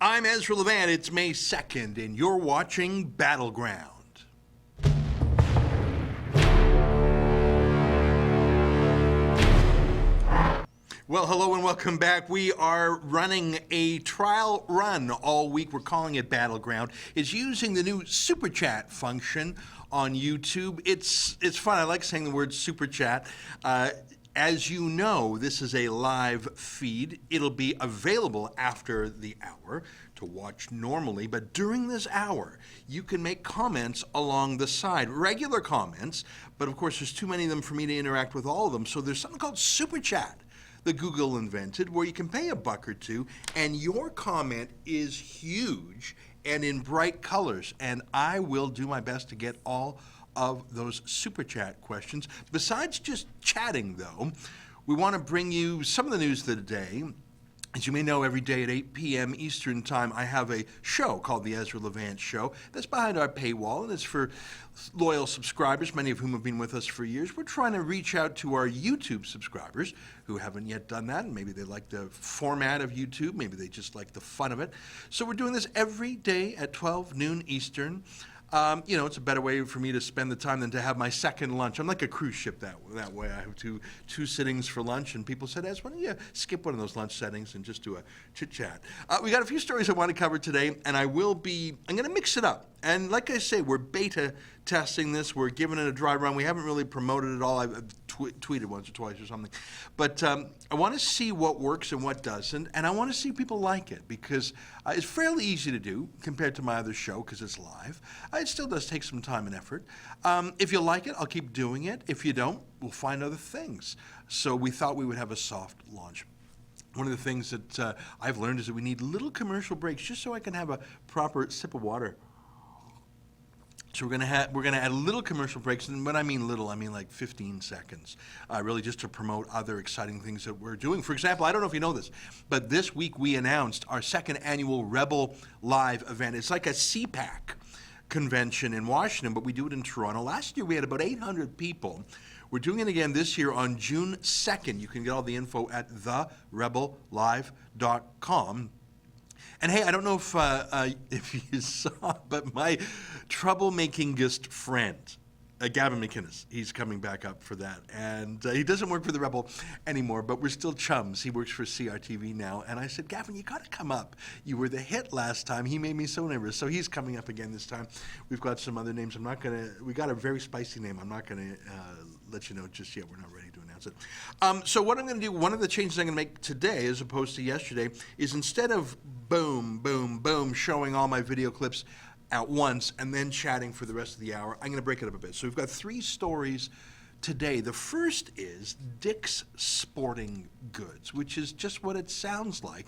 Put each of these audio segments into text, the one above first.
I'm Ezra Levant. It's May 2nd, and you're watching Battleground. Well, hello and welcome back. We are running a trial run all week. We're calling it Battleground. It's using the new Super Chat function on YouTube. It's fun. I like saying the word Super Chat. As you know, this is a live feed. It'll be available after the hour to watch normally, but during this hour, you can make comments along the side. Regular comments, but of course there's too many of them for me to interact with all of them, so there's something called Super Chat that Google invented where you can pay $1 or $2 and your comment is huge and in bright colors, and I will do my best to get all of those Super Chat questions. Besides just chatting, though, we want to bring you some of the news of the day. As you may know, every day at 8 p.m. Eastern Time, I have a show called The Ezra Levant Show. That's behind our paywall, and it's for loyal subscribers, many of whom have been with us for years. We're trying to reach out to our YouTube subscribers who haven't yet done that, and maybe they like the format of YouTube, maybe they just like the fun of it. So we're doing this every day at 12 noon Eastern. It's a better way for me to spend the time than to have my second lunch. I'm like a cruise ship that way. I have two sittings for lunch, and people said, why don't you skip one of those lunch settings and just do a chit-chat? We got a few stories I want to cover today, and I'm going to mix it up. And like I say, we're beta testing this. We're giving it a dry run. We haven't really promoted it all. I've tweeted once or twice or something. But I want to see what works and what doesn't, and I want to see people like it because it's fairly easy to do compared to my other show because it's live. It still does take some time and effort. If you like it, I'll keep doing it. If you don't, we'll find other things. So we thought we would have a soft launch. One of the things that I've learned is that we need little commercial breaks just so I can have a proper sip of water. So we're gonna add little commercial breaks, and when I mean little, I mean like 15 seconds, really just to promote other exciting things that we're doing. For example, I don't know if you know this, but this week we announced our second annual Rebel Live event. It's like a CPAC convention in Washington, but we do it in Toronto. Last year we had about 800 people. We're doing it again this year on June 2nd. You can get all the info at therebellive.com. And hey, I don't know if you saw, but my troublemaking-est friend, Gavin McInnes, he's coming back up for that. And he doesn't work for the Rebel anymore, but we're still chums. He works for CRTV now. And I said, Gavin, you got to come up. You were the hit last time. He made me so nervous. So he's coming up again this time. We've got some other names. We got a very spicy name. I'm not going to let you know just yet. We're not ready to announce it. So what I'm going to do, one of the changes I'm going to make today as opposed to yesterday is instead of boom, boom, boom, showing all my video clips at once and then chatting for the rest of the hour, I'm going to break it up a bit. So we've got 3 stories today. The first is Dick's Sporting Goods, which is just what it sounds like.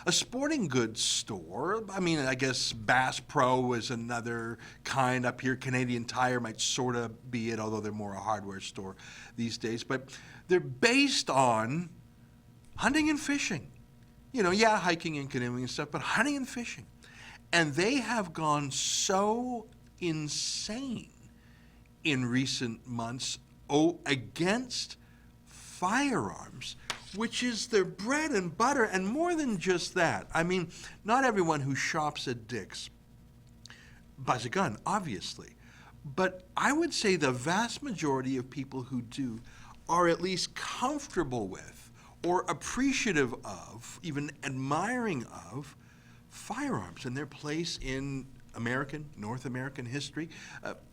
A sporting goods store. I mean, I guess Bass Pro is another kind up here. Canadian Tire might sort of be it, although they're more a hardware store these days. But they're based on hunting and fishing. Hiking and canoeing and stuff, but hunting and fishing. And they have gone so insane in recent months against firearms, which is their bread and butter, and more than just that. I mean, not everyone who shops at Dick's buys a gun, obviously, but I would say the vast majority of people who do are at least comfortable with or appreciative of, even admiring of, firearms and their place in North American history.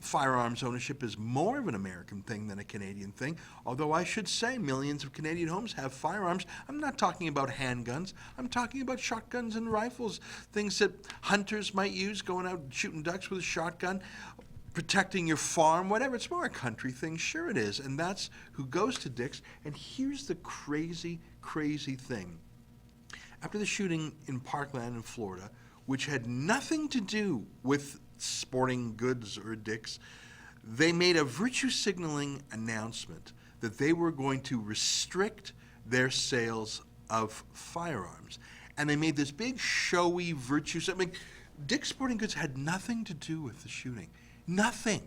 Firearms ownership is more of an American thing than a Canadian thing, although I should say millions of Canadian homes have firearms. I'm not talking about handguns. I'm talking about shotguns and rifles, things that hunters might use, going out shooting ducks with a shotgun, protecting your farm, whatever. It's more a country thing. Sure it is. And that's who goes to Dick's. And here's the crazy, crazy thing. After the shooting in Parkland in Florida, which had nothing to do with sporting goods or Dick's, they made a virtue signaling announcement that they were going to restrict their sales of firearms. And they made this big showy virtue. I mean, Dick's Sporting Goods had nothing to do with the shooting. Nothing.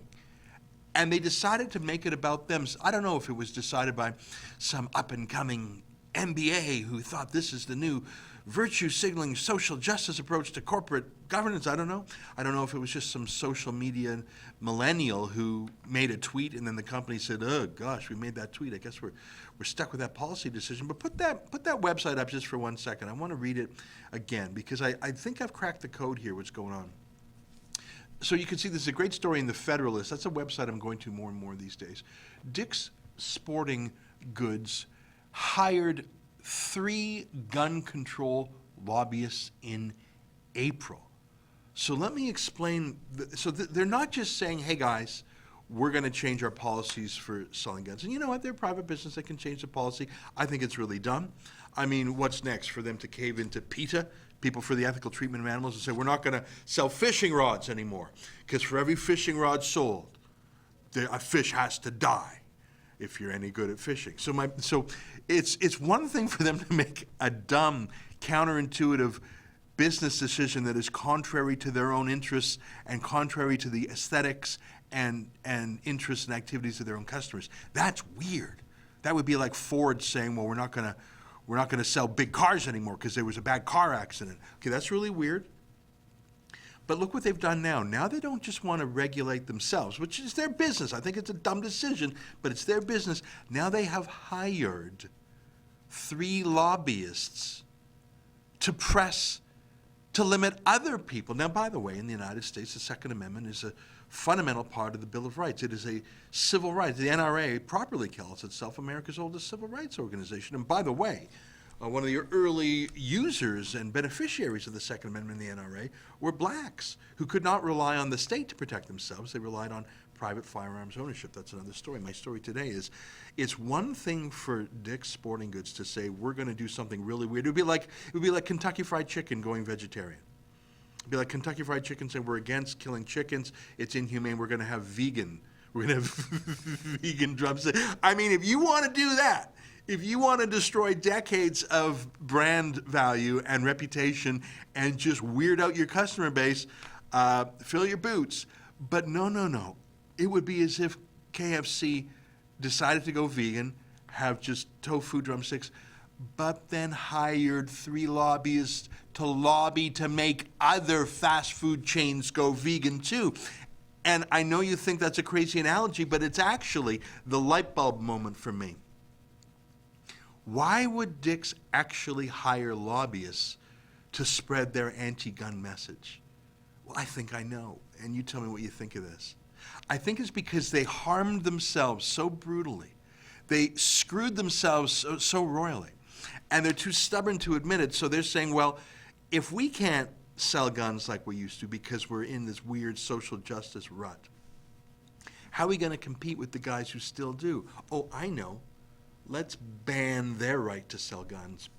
And they decided to make it about them. I don't know if it was decided by some up-and-coming MBA who thought this is the new virtue signaling social justice approach to corporate governance. I don't know. I don't know if it was just some social media millennial who made a tweet and then the company said, oh gosh, we made that tweet. I guess we're stuck with that policy decision. But put that website up just for 1 second. I want to read it again because I think I've cracked the code here, what's going on. So you can see this is a great story in the Federalist. That's a website I'm going to more and more these days. Dick's Sporting Goods hired 3 gun control lobbyists in April. So let me explain. They're not just saying, hey guys, we're going to change our policies for selling guns. And you know what? They're a private business that can change the policy. I think it's really dumb. I mean, what's next? For them to cave into PETA, People for the Ethical Treatment of Animals, and say, we're not going to sell fishing rods anymore because for every fishing rod sold, a fish has to die if you're any good at fishing. So it's one thing for them to make a dumb, counterintuitive business decision that is contrary to their own interests and contrary to the aesthetics and interests and activities of their own customers. That's weird. That would be like Ford saying, well, we're not going to sell big cars anymore because there was a bad car accident. Okay, that's really weird. But look what they've done now. Now they don't just want to regulate themselves, which is their business. I think it's a dumb decision, but it's their business. Now they have hired 3 lobbyists to press to limit other people. Now, by the way, in the United States, the Second Amendment is a fundamental part of the Bill of Rights. It is a civil right. The NRA properly calls itself America's oldest civil rights organization. And by the way, one of the early users and beneficiaries of the Second Amendment in the NRA were blacks who could not rely on the state to protect themselves. They relied on private firearms ownership. That's another story. My story today is, it's one thing for Dick's Sporting Goods to say we're going to do something really weird. It would be like Kentucky Fried Chicken going vegetarian. It'd be like Kentucky Fried Chicken saying we're against killing chickens. It's inhumane. We're going to have vegan. We're going to have vegan drumsticks. I mean, if you want to do that, if you want to destroy decades of brand value and reputation and just weird out your customer base, fill your boots. But no. It would be as if KFC decided to go vegan, have just tofu drumsticks, but then hired 3 lobbyists to lobby to make other fast food chains go vegan too. And I know you think that's a crazy analogy, but it's actually the light bulb moment for me. Why would Dick's actually hire lobbyists to spread their anti-gun message? Well, I think I know, and you tell me what you think of this. I think it's because they harmed themselves so brutally. They screwed themselves so royally, and they're too stubborn to admit it, so they're saying, well, if we can't sell guns like we used to because we're in this weird social justice rut, how are we going to compete with the guys who still do? Oh, I know. Let's ban their right to sell guns.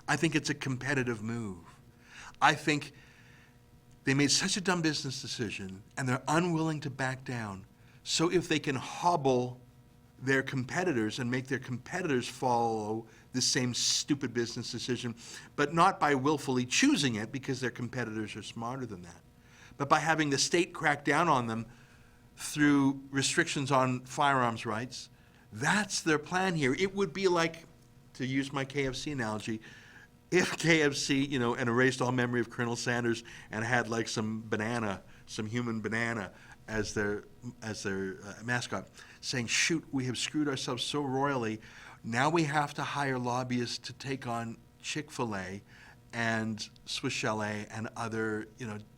I think it's a competitive move. I think they made such a dumb business decision and they're unwilling to back down. So if they can hobble their competitors and make their competitors follow the same stupid business decision, but not by willfully choosing it because their competitors are smarter than that, but by having the state crack down on them through restrictions on firearms rights, that's their plan here. It would be like, to use my KFC analogy, if KFC, and erased all memory of Colonel Sanders and had like some human banana as their mascot, saying, shoot, we have screwed ourselves so royally, now we have to hire lobbyists to take on Chick-fil-A and Swiss Chalet and other,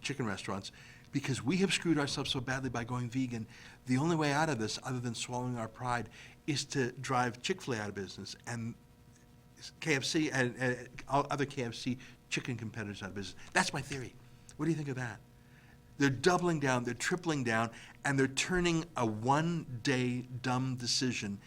chicken restaurants because we have screwed ourselves so badly by going vegan. The only way out of this, other than swallowing our pride, is to drive Chick-fil-A out of business and KFC and other KFC chicken competitors out of business. That's my theory. What do you think of that? They're doubling down, they're tripling down, and they're turning a one-day dumb decision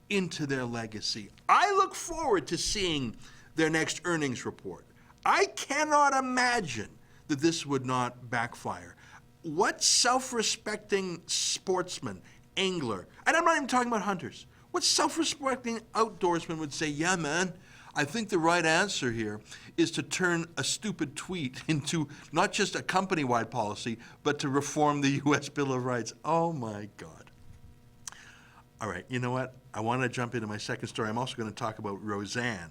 into their legacy. I look forward to seeing their next earnings report. I cannot imagine that this would not backfire. What self-respecting sportsman, angler, and I'm not even talking about hunters, what self-respecting outdoorsman would say, yeah, man, I think the right answer here is to turn a stupid tweet into not just a company-wide policy, but to reform the U.S. Bill of Rights. Oh, my God. All right, you know what? I want to jump into my second story. I'm also going to talk about Roseanne.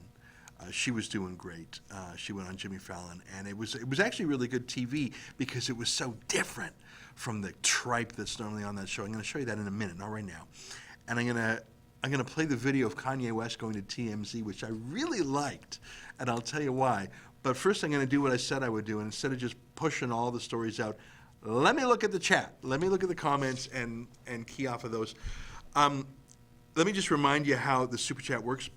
She was doing great. She went on Jimmy Fallon, and it was actually really good TV because it was so different from the tripe that's normally on that show. I'm going to show you that in a minute, not right now. And I'm going to play the video of Kanye West going to TMZ, which I really liked, and I'll tell you why. But first, I'm going to do what I said I would do, and instead of just pushing all the stories out, let me look at the chat. Let me look at the comments and key off of those. Let me just remind you how the Super Chat works.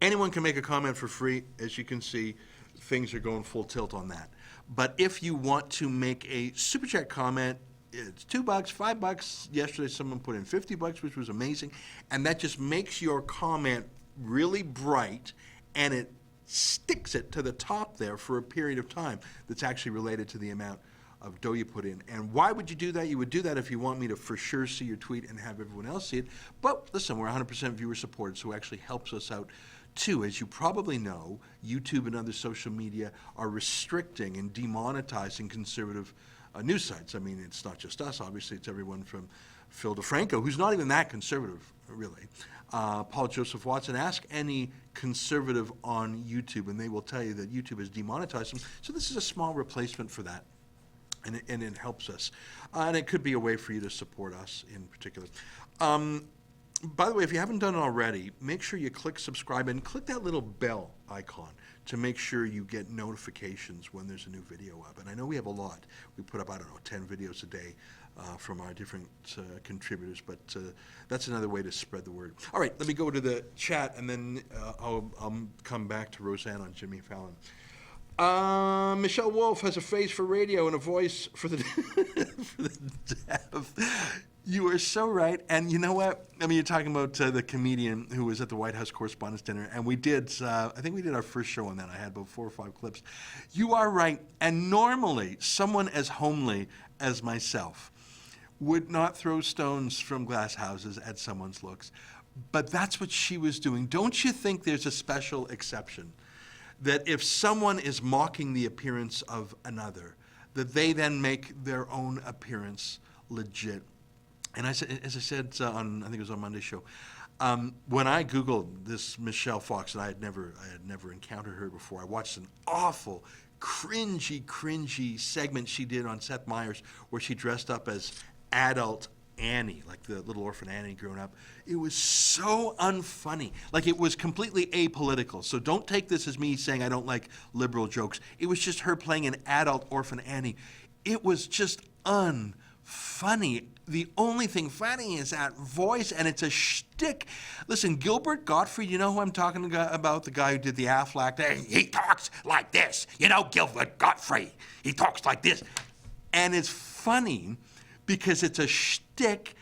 Anyone can make a comment for free. As you can see, things are going full tilt on that. But if you want to make a Super Chat comment, it's $2, $5. Yesterday, someone put in $50, which was amazing. And that just makes your comment really bright, and it sticks it to the top there for a period of time that's actually related to the amount of dough you put in. And why would you do that? You would do that if you want me to for sure see your tweet and have everyone else see it. But listen, we're 100% viewer supported, so it actually helps us out too. As you probably know, YouTube and other social media are restricting and demonetizing conservative news sites. I mean, it's not just us. Obviously, it's everyone from Phil DeFranco, who's not even that conservative, really. Paul Joseph Watson, ask any conservative on YouTube, and they will tell you that YouTube has demonetized them. So this is a small replacement for that. And it helps us. And it could be a way for you to support us in particular. By the way, if you haven't done it already, make sure you click subscribe and click that little bell icon to make sure you get notifications when there's a new video up. And I know we have a lot. We put up, 10 videos a day from our different contributors, but that's another way to spread the word. All right, let me go to the chat, and then I'll come back to Roseanne on Jimmy Fallon. Michelle Wolf has a face for radio and a voice for the for the deaf. You are so right. And you know what? I mean, you're talking about the comedian who was at the White House Correspondents' Dinner, and we did, I think we did our first show on that. I had about 4 or 5 clips. You are right. And normally, someone as homely as myself would not throw stones from glass houses at someone's looks. But that's what she was doing. Don't you think there's a special exception? That if someone is mocking the appearance of another, that they then make their own appearance legit. And as I said on, I think it was on Monday's show, when I Googled this Michelle Fox, and I had never encountered her before, I watched an awful, cringy segment she did on Seth Meyers where she dressed up as adult Annie, like the little orphan Annie growing up. It was so unfunny. Like, it was completely apolitical. So don't take this as me saying I don't like liberal jokes. It was just her playing an adult orphan Annie. It was just unfunny. The only thing funny is that voice, and it's a shtick. Listen, Gilbert Gottfried, you know who I'm talking about? The guy who did the Aflac. He talks like this. You know, Gilbert Gottfried. He talks like this. And it's funny because it's a shtick,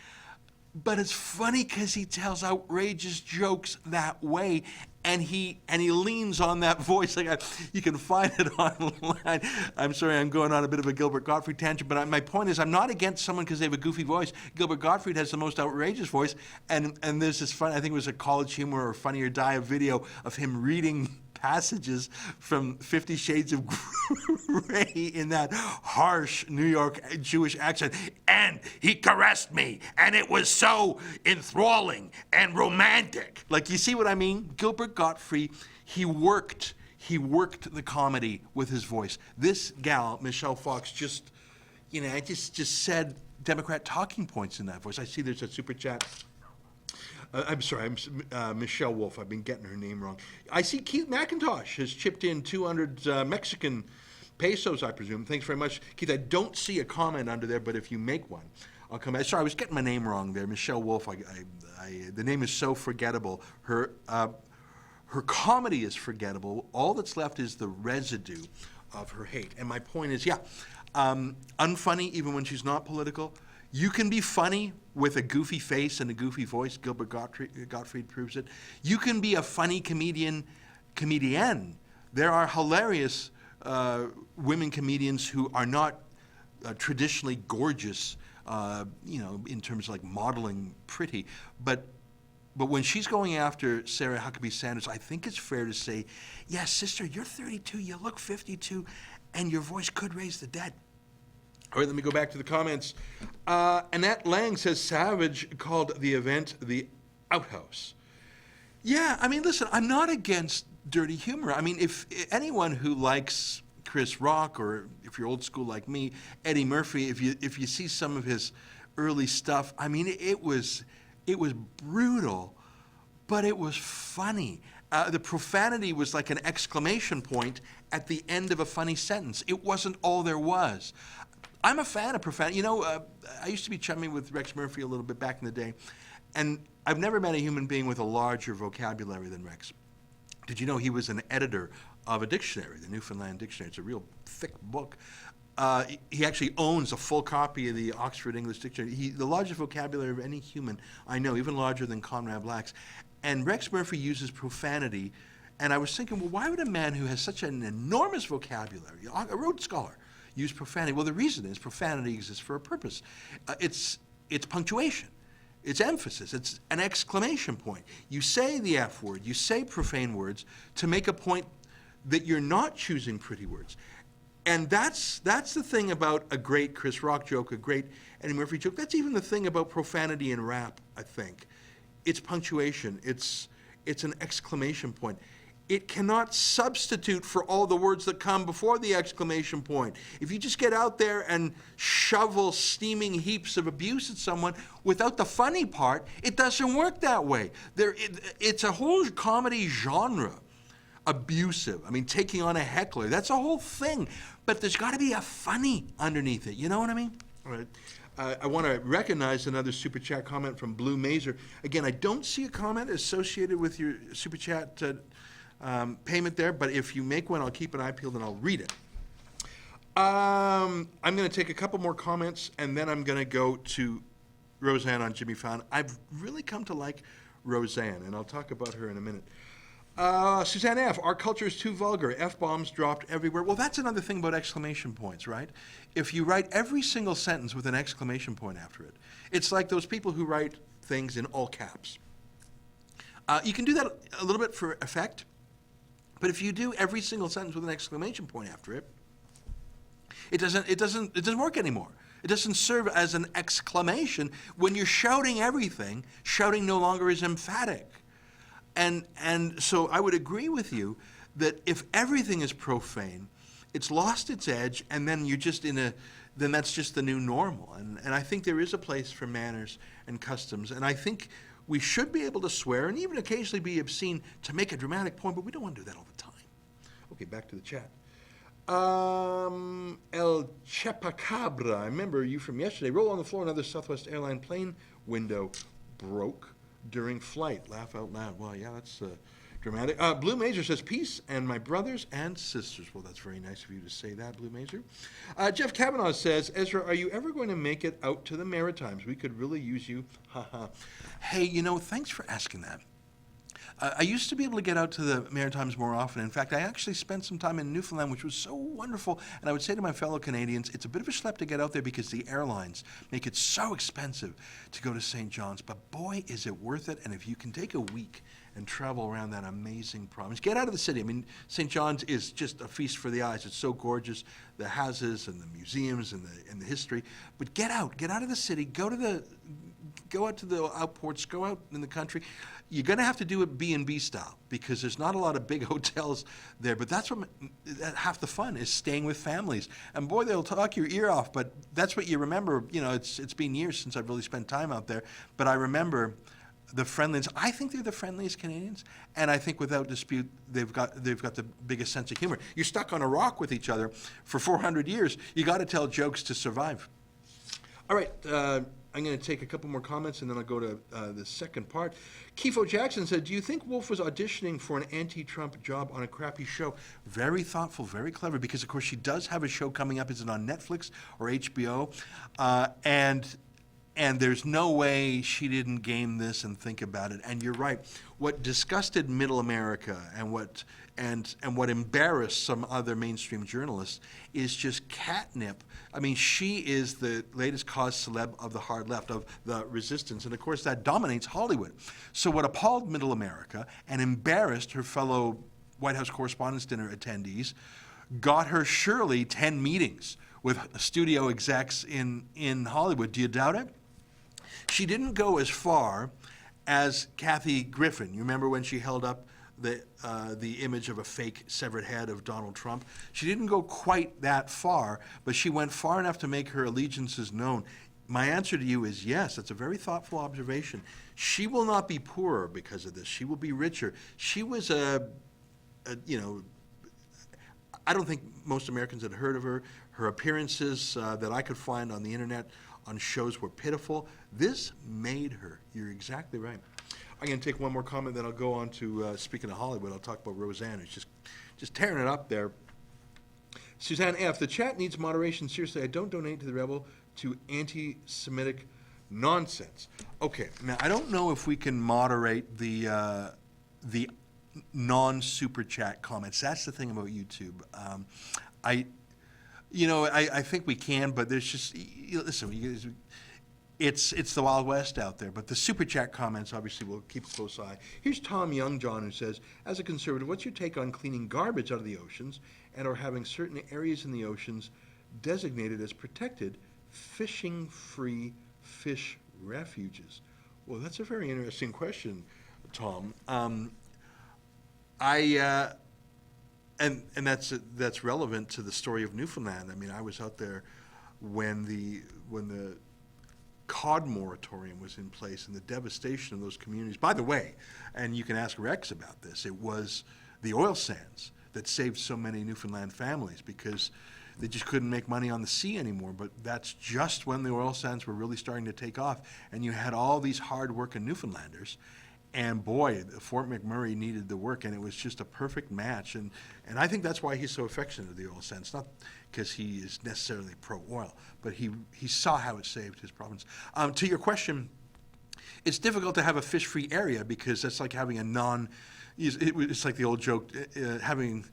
but it's funny because he tells outrageous jokes that way, and he leans on that voice. Like, you can find it online. I'm sorry, I'm going on a bit of a Gilbert Gottfried tangent, but my point is, I'm not against someone because they have a goofy voice. Gilbert Gottfried has the most outrageous voice, and there's this fun, I think it was a College Humor or Funny or Die video of him reading passages from 50 Shades of Grey in that harsh New York Jewish accent. And he caressed me, and it was so enthralling and romantic. Like, you see what I mean? Gilbert Gottfried, he worked the comedy with his voice. This gal, Michelle Fox, just said Democrat talking points in that voice. I see there's a super chat. I'm sorry, I'm Michelle Wolf. I've been getting her name wrong. I see Keith McIntosh has chipped in 200 Mexican pesos, I presume. Thanks very much, Keith. I don't see a comment under there, but if you make one, I'll come back. Sorry, I was getting my name wrong there. Michelle Wolf, the name is so forgettable. Her comedy is forgettable. All that's left is the residue of her hate. And my point is, unfunny even when she's not political. You can be funny with a goofy face and a goofy voice. Gilbert Gottfried proves it. You can be a funny comedian. There are hilarious women comedians who are not traditionally gorgeous, in terms of like modeling pretty. But when she's going after Sarah Huckabee Sanders, I think it's fair to say, sister, you're 32, you look 52, and your voice could raise the dead. All right, let me go back to the comments. Annette Lang says Savage called the event the outhouse. Yeah, I mean, listen, I'm not against dirty humor. I mean, if anyone who likes Chris Rock, or if you're old school like me, Eddie Murphy, if you see some of his early stuff, I mean, it was brutal, but it was funny. The profanity was like an exclamation point at the end of a funny sentence. It wasn't all there was. I'm a fan of profanity. You know, I used to be chummy with Rex Murphy a little bit back in the day, and I've never met a human being with a larger vocabulary than Rex. Did you know he was an editor of a dictionary, the Newfoundland Dictionary? It's a real thick book. He actually owns a full copy of the Oxford English Dictionary. The largest vocabulary of any human I know, even larger than Conrad Black's. And Rex Murphy uses profanity, and I was thinking, well, why would a man who has such an enormous vocabulary, a Rhodes Scholar, use profanity? Well, the reason is profanity exists for a purpose. It's punctuation. It's emphasis. It's an exclamation point. You say the F word, you say profane words to make a point that you're not choosing pretty words. And that's the thing about a great Chris Rock joke, a great Eddie Murphy joke. That's even the thing about profanity in rap, I think. It's punctuation. It's an exclamation point. It cannot substitute for all the words that come before the exclamation point. If you just get out there and shovel steaming heaps of abuse at someone without the funny part, it doesn't work that way. It's a whole comedy genre. Abusive. I mean, taking on a heckler. That's a whole thing. But there's got to be a funny underneath it. You know what I mean? All right. I want to recognize another Super Chat comment from Blue Mazer. Again, I don't see a comment associated with your Super Chat payment there, but if you make one, I'll keep an eye peeled and I'll read it. I'm going to take a couple more comments, and then I'm going to go to Roseanne on Jimmy Fallon. I've really come to like Roseanne, and I'll talk about her in a minute. Suzanne F., our culture is too vulgar. F-bombs dropped everywhere. Well, that's another thing about exclamation points, right? If you write every single sentence with an exclamation point after it, it's like those people who write things in all caps. You can do that a little bit for effect, but if you do every single sentence with an exclamation point after it, it doesn't work anymore. It doesn't serve as an exclamation. When you're shouting everything, shouting no longer is emphatic. And so I would agree with you that if everything is profane, it's lost its edge, and then then that's just the new normal. And I think there is a place for manners and customs, and I think we should be able to swear and even occasionally be obscene to make a dramatic point, but we don't want to do that all the time. Okay, back to the chat. El Chepacabra, I remember you from yesterday. Roll on the floor, another Southwest airline plane window broke during flight. Laugh out loud. Well, yeah, that's dramatic. Blue Mazer says, peace and my brothers and sisters. Well, that's very nice of you to say that, Blue Mazer. Jeff Kavanaugh says, Ezra, are you ever going to make it out to the Maritimes? We could really use you. Hey, thanks for asking that. I used to be able to get out to the Maritimes more often. In fact, I actually spent some time in Newfoundland, which was so wonderful. And I would say to my fellow Canadians, it's a bit of a schlep to get out there because the airlines make it so expensive to go to St. John's. But boy, is it worth it. And if you can take a week and travel around that amazing province, get out of the city. I mean, St. John's is just a feast for the eyes. It's so gorgeous, the houses and the museums and the history. But get out of the city, go out to the outports, go out in the country. You're going to have to do it B&B style because there's not a lot of big hotels there. But that's what half the fun is, staying with families. And boy, they'll talk your ear off. But that's what you remember. It's been years since I've really spent time out there. But I remember the friendliness. I think they're the friendliest Canadians, and I think without dispute they've got the biggest sense of humor. You're stuck on a rock with each other for 400 years. You got to tell jokes to survive. All right. I'm going to take a couple more comments, and then I'll go to the second part. Kifo Jackson said, do you think Wolf was auditioning for an anti-Trump job on a crappy show? Very thoughtful, very clever, because, of course, she does have a show coming up. Is it on Netflix or HBO? And there's no way she didn't game this and think about it. And you're right. What disgusted Middle America and what embarrassed some other mainstream journalists is just catnip. I mean, she is the latest cause celeb of the hard left, of the resistance. And, of course, that dominates Hollywood. So what appalled Middle America and embarrassed her fellow White House Correspondents' Dinner attendees got her surely 10 meetings with studio execs in Hollywood. Do you doubt it? She didn't go as far as Kathy Griffin. You remember when she held up the image of a fake severed head of Donald Trump? She didn't go quite that far, but she went far enough to make her allegiances known. My answer to you is yes. That's a very thoughtful observation. She will not be poorer because of this. She will be richer. She was you know, I don't think most Americans had heard of her. Her appearances that I could find on the internet on shows were pitiful. This made her. You're exactly right. I'm going to take one more comment, then I'll go on to, speaking of Hollywood, I'll talk about Roseanne, who's just tearing it up there. Suzanne F., the chat needs moderation. Seriously, I don't donate to the Rebel to anti-Semitic nonsense. Okay, now I don't know if we can moderate the non-super chat comments. That's the thing about YouTube. I think we can, but there's just, listen, it's the Wild West out there. But the super chat comments, obviously, will keep a close eye. Here's Tom Youngjohn, who says, as a conservative, what's your take on cleaning garbage out of the oceans and or having certain areas in the oceans designated as protected fishing-free fish refuges? Well, that's a very interesting question, Tom. And that's relevant to the story of Newfoundland. I mean, I was out there when the cod moratorium was in place and the devastation of those communities. By the way, and you can ask Rex about this, it was the oil sands that saved so many Newfoundland families because they just couldn't make money on the sea anymore. But that's just when the oil sands were really starting to take off, and you had all these hard-working Newfoundlanders. And boy, Fort McMurray needed the work, and it was just a perfect match. And I think that's why he's so affectionate of the oil sands, not because he is necessarily pro-oil, but he saw how it saved his province. To your question, it's difficult to have a fish-free area because that's like having it's like the old joke, having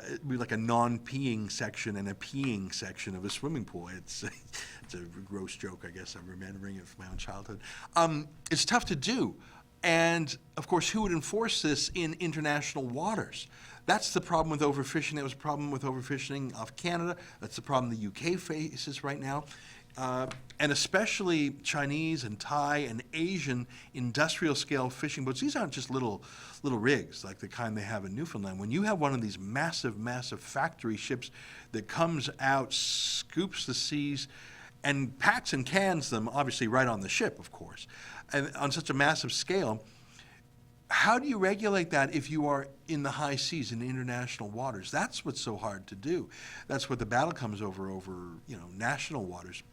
it'd be like a non-peeing section and a peeing section of a swimming pool. It's a gross joke, I guess. I'm remembering it from my own childhood. It's tough to do. And, of course, who would enforce this in international waters? That's the problem with overfishing. That was a problem with overfishing off Canada. That's the problem the UK faces right now. And especially Chinese and Thai and Asian industrial-scale fishing boats. These aren't just little rigs like the kind they have in Newfoundland. When you have one of these massive, massive factory ships that comes out, scoops the seas, and packs and cans them, obviously right on the ship, of course, and on such a massive scale, how do you regulate that if you are in the high seas, in international waters? That's what's so hard to do. That's what the battle comes over national waters.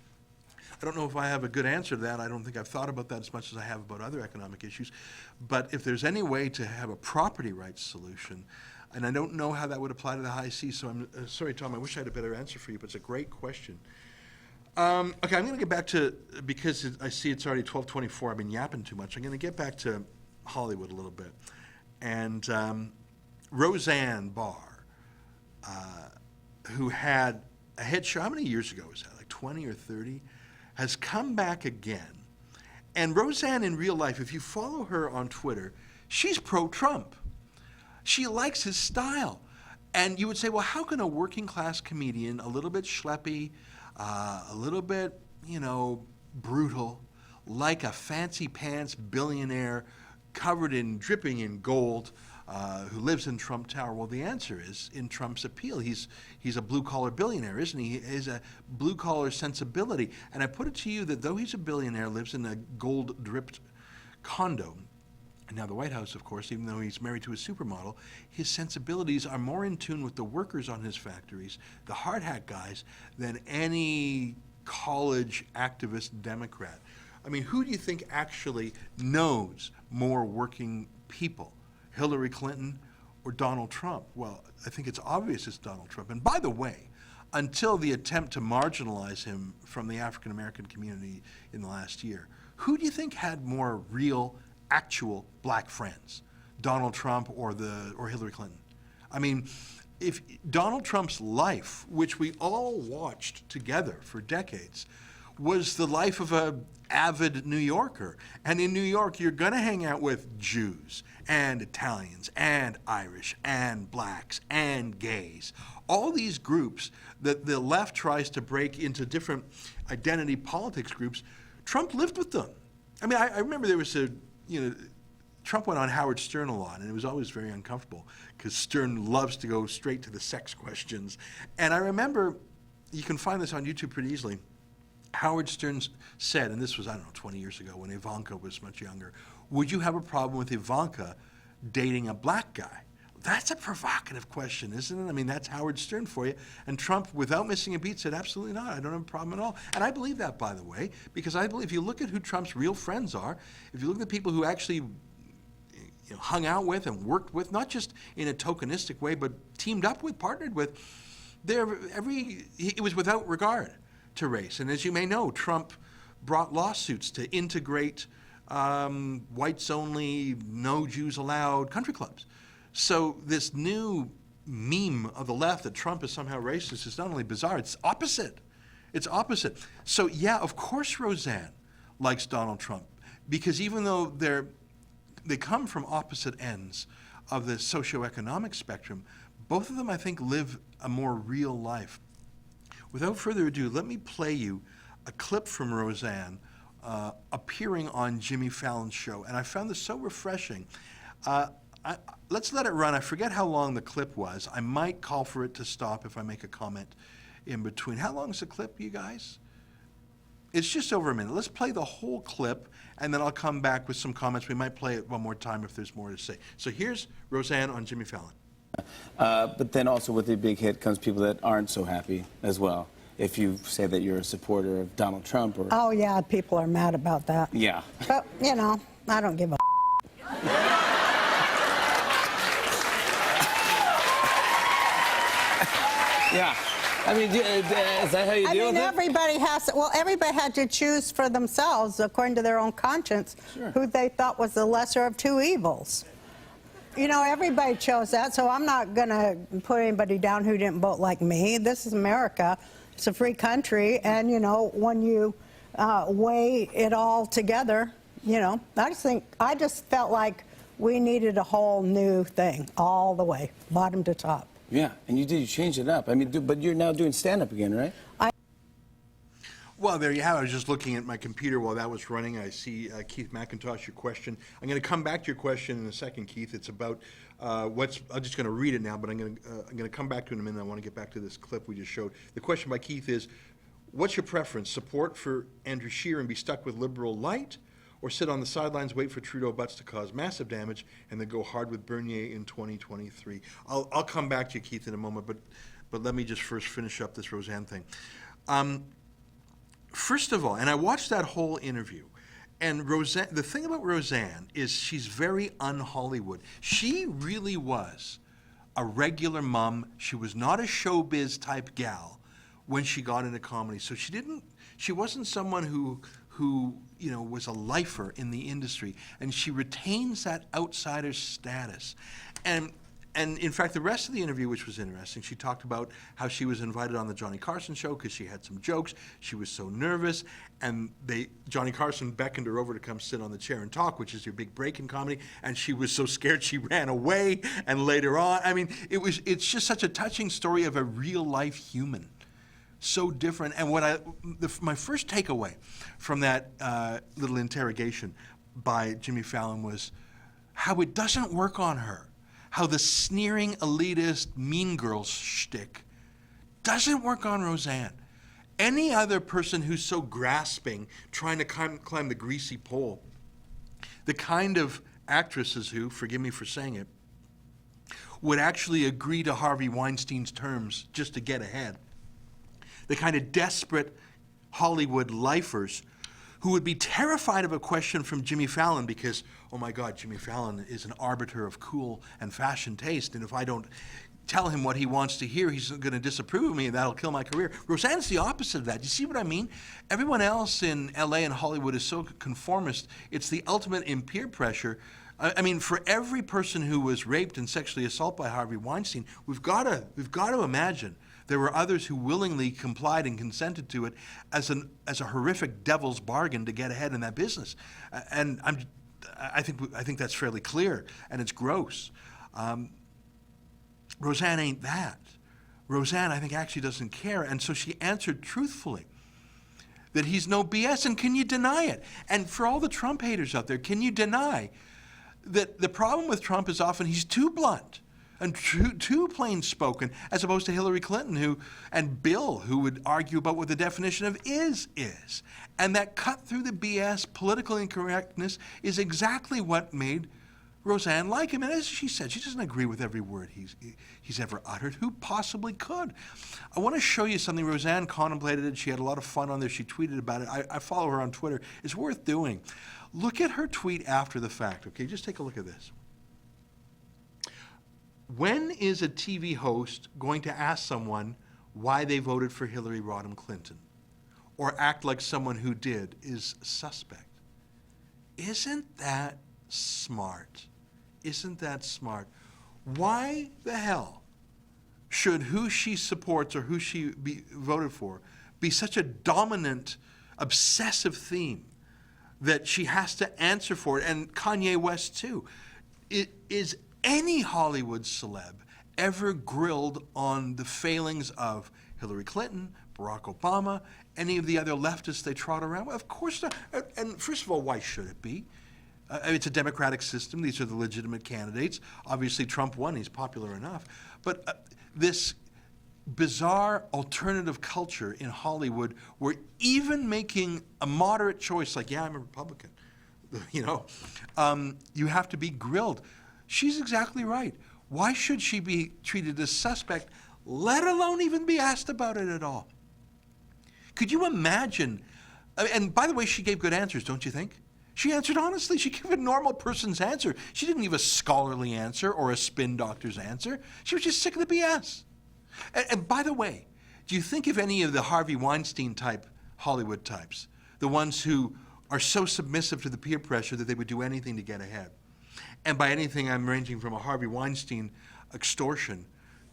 I don't know if I have a good answer to that. I don't think I've thought about that as much as I have about other economic issues. But if there's any way to have a property rights solution, and I don't know how that would apply to the high seas, so I'm sorry, Tom, I wish I had a better answer for you, but it's a great question. Okay, I'm going to get back to, because I see it's already 12:24, I've been yapping too much. I'm going to get back to Hollywood a little bit. And Roseanne Barr, who had a hit show, how many years ago was that, like 20 or 30, has come back again. And Roseanne in real life, if you follow her on Twitter, she's pro-Trump. She likes his style. And you would say, well, how can a working class comedian, a little bit schleppy, a little bit, brutal, like a fancy pants billionaire dripping in gold, who lives in Trump Tower? Well, the answer is in Trump's appeal. He's a blue-collar billionaire, isn't he? He has a blue-collar sensibility. And I put it to you that though he's a billionaire, lives in a gold-dripped condo. And now the White House, of course, even though he's married to a supermodel, his sensibilities are more in tune with the workers on his factories, the hard hat guys, than any college activist Democrat. I mean, who do you think actually knows more working people, Hillary Clinton or Donald Trump? Well, I think it's obvious it's Donald Trump. And by the way, until the attempt to marginalize him from the African American community in the last year, who do you think had more real, actual black friends, Donald Trump or Hillary Clinton? I mean, if Donald Trump's life, which we all watched together for decades, was the life of a avid New Yorker. And in New York, you're going to hang out with Jews and Italians and Irish and blacks and gays. All these groups that the left tries to break into different identity politics groups, Trump lived with them. I mean, I remember there was Trump went on Howard Stern a lot, and it was always very uncomfortable because Stern loves to go straight to the sex questions. And I remember, you can find this on YouTube pretty easily, Howard Stern said, and this was, 20 years ago when Ivanka was much younger, would you have a problem with Ivanka dating a black guy? That's a provocative question, isn't it? I mean, that's Howard Stern for you. And Trump, without missing a beat, said, absolutely not. I don't have a problem at all. And I believe that, by the way, because I believe if you look at who Trump's real friends are, if you look at the people who actually hung out with and worked with, not just in a tokenistic way, but teamed up with, partnered with, it was without regard to race. And as you may know, Trump brought lawsuits to integrate whites only, no Jews allowed country clubs. So this new meme of the left that Trump is somehow racist is not only bizarre, it's opposite. It's opposite. So yeah, of course Roseanne likes Donald Trump, because even though they come from opposite ends of the socioeconomic spectrum, both of them, I think, live a more real life. Without further ado, let me play you a clip from Roseanne appearing on Jimmy Fallon's show. And I found this so refreshing. Let's let it run. I forget how long the clip was. I might call for it to stop if I make a comment in between. How long is the clip, you guys? It's just over a minute. Let's play the whole clip, and then I'll come back with some comments. We might play it one more time if there's more to say. So here's Roseanne on Jimmy Fallon. But then also with the big hit comes people that aren't so happy as well. If you say that you're a supporter of Donald Trump or... Oh, yeah, people are mad about that. Yeah. But, I don't give a Yeah. I mean, is that how you deal with it? Everybody had to choose for themselves, according to their own conscience, who they thought was the lesser of two evils. Everybody chose that, so I'm not going to put anybody down who didn't vote like me. This is America. It's a free country, and, when you weigh it all together, I just felt like we needed a whole new thing, all the way, bottom to top. Yeah, and you changed it up. I mean, but you're now doing stand-up again, right? Well, there you have it. I was just looking at my computer while that was running. I see Keith McIntosh, your question. I'm going to come back to your question in a second, Keith. It's about I'm just going to read it now, but I'm going to come back to it in a minute. I want to get back to this clip we just showed. The question by Keith is, what's your preference? Support for Andrew Scheer and be stuck with liberal light, or sit on the sidelines, wait for Trudeau butts to cause massive damage, and then go hard with Bernier in 2023? I'll come back to you, Keith, in a moment, but let me just first finish up this Roseanne thing. First of all, and I watched that whole interview, and Roseanne, the thing about Roseanne is she's very un-Hollywood. She really was a regular mom. She was not a showbiz type gal when she got into comedy. So she wasn't someone who was a lifer in the industry, and she retains that outsider status. And in fact, the rest of the interview, which was interesting, she talked about how she was invited on the Johnny Carson show because she had some jokes. She was so nervous, and Johnny Carson beckoned her over to come sit on the chair and talk, which is your big break in comedy, and she was so scared she ran away. And later on, I mean, it's just such a touching story of a real-life human. So different. And my first takeaway from that little interrogation by Jimmy Fallon was how it doesn't work on her. How the sneering, elitist, mean girls shtick doesn't work on Roseanne. Any other person who's so grasping, trying to climb the greasy pole, the kind of actresses who, forgive me for saying it, would actually agree to Harvey Weinstein's terms just to get ahead. The kind of desperate Hollywood lifers who would be terrified of a question from Jimmy Fallon because, oh my God, Jimmy Fallon is an arbiter of cool and fashion taste, and if I don't tell him what he wants to hear, he's going to disapprove of me, and that'll kill my career. Roseanne's the opposite of that. You see what I mean? Everyone else in LA and Hollywood is so conformist. It's the ultimate in peer pressure. I mean, for every person who was raped and sexually assaulted by Harvey Weinstein, we've got to imagine There were others who willingly complied and consented to it as a horrific devil's bargain to get ahead in that business. And I think that's fairly clear, and it's gross. Roseanne ain't that. Roseanne, I think, actually doesn't care, and so she answered truthfully that he's no BS, and can you deny it? And for all the Trump haters out there, can you deny that the problem with Trump is often he's too blunt and too plain-spoken, as opposed to Hillary Clinton and Bill, who would argue about what the definition of is. And that cut through the BS, political incorrectness, is exactly what made Roseanne like him. And as she said, she doesn't agree with every word he's ever uttered. Who possibly could? I want to show you something. Roseanne contemplated it. She had a lot of fun on there. She tweeted about it. I follow her on Twitter. It's worth doing. Look at her tweet after the fact, okay? Just take a look at this. When is a TV host going to ask someone why they voted for Hillary Rodham Clinton or act like someone who did is suspect? Isn't that smart? Isn't that smart? Why the hell should who she supports or who she voted for be such a dominant, obsessive theme that she has to answer for it? And Kanye West, too. Is any Hollywood celeb ever grilled on the failings of Hillary Clinton, Barack Obama, any of the other leftists they trot around? Well, of course not. And first of all, why should it be? It's a democratic system. These are the legitimate candidates. Obviously, Trump won. He's popular enough. But this bizarre alternative culture in Hollywood where even making a moderate choice, like, yeah, I'm a Republican, you have to be grilled. She's exactly right. Why should she be treated as suspect, let alone even be asked about it at all? Could you imagine? And by the way, she gave good answers, don't you think? She answered honestly. She gave a normal person's answer. She didn't give a scholarly answer or a spin doctor's answer. She was just sick of the BS. And by the way, do you think if any of the Harvey Weinstein type Hollywood types, the ones who are so submissive to the peer pressure that they would do anything to get ahead, and by anything I'm ranging from a Harvey Weinstein extortion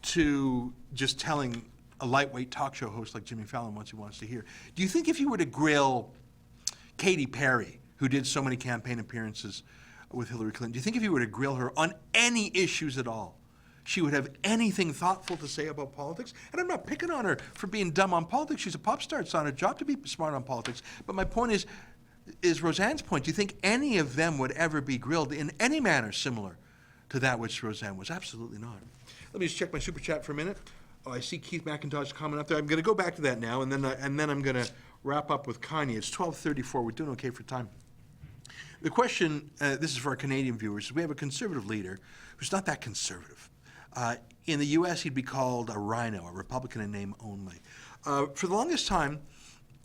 to just telling a lightweight talk show host like Jimmy Fallon once he wants to hear, do you think if you were to grill Katy Perry, who did so many campaign appearances with Hillary Clinton, do you think if you were to grill her on any issues at all, she would have anything thoughtful to say about politics? And I'm not picking on her for being dumb on politics. She's a pop star. It's not her job to be smart on politics. But my point is Roseanne's point. Do you think any of them would ever be grilled in any manner similar to that which Roseanne was? Absolutely not. Let me just check my super chat for a minute. Oh, I see Keith McIntosh's comment up there. I'm going to go back to that now, and then I'm going to wrap up with Kanye. It's 12:34. We're doing okay for time. The question, this is for our Canadian viewers, is we have a conservative leader who's not that conservative. In the U.S., he'd be called a rhino, a Republican in name only. For the longest time,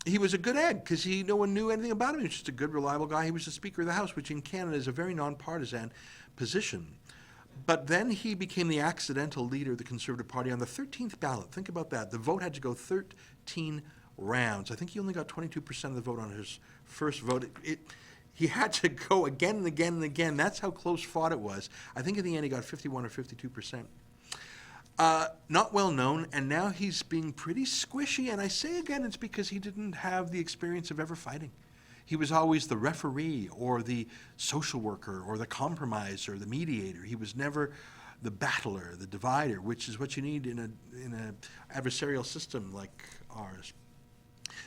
he was a good egg because no one knew anything about him. He was just a good, reliable guy. He was the Speaker of the House, which in Canada is a very nonpartisan position. But then he became the accidental leader of the Conservative Party on the 13th ballot. Think about that. The vote had to go 13 rounds. I think he only got 22% of the vote on his first vote. He had to go again and again and again. That's how close fought it was. I think in the end he got 51 or 52%. Not well known, and now he's being pretty squishy. And I say again, it's because he didn't have the experience of ever fighting. He was always the referee or the social worker or the compromiser, the mediator. He was never the battler, the divider, which is what you need in an adversarial system like ours.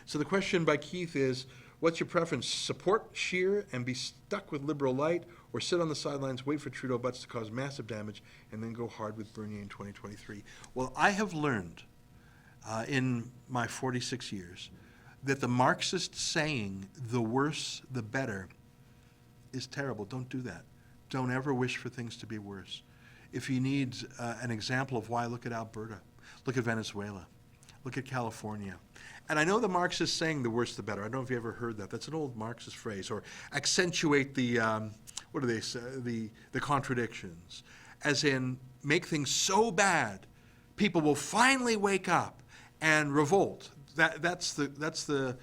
So the question by Keith is, what's your preference? Support Scheer and be stuck with Liberal light, or sit on the sidelines, wait for Trudeau butts to cause massive damage, and then go hard with Bernier in 2023? Well, I have learned in my 46 years that the Marxist saying, the worse, the better, is terrible. Don't do that. Don't ever wish for things to be worse. If you need an example of why, look at Alberta. Look at Venezuela. Look at California. And I know the Marxists saying the worse the better. I don't know if you ever heard that. That's an old Marxist phrase. Or accentuate the, what do they say, the contradictions. As in, make things so bad, people will finally wake up and revolt. That's the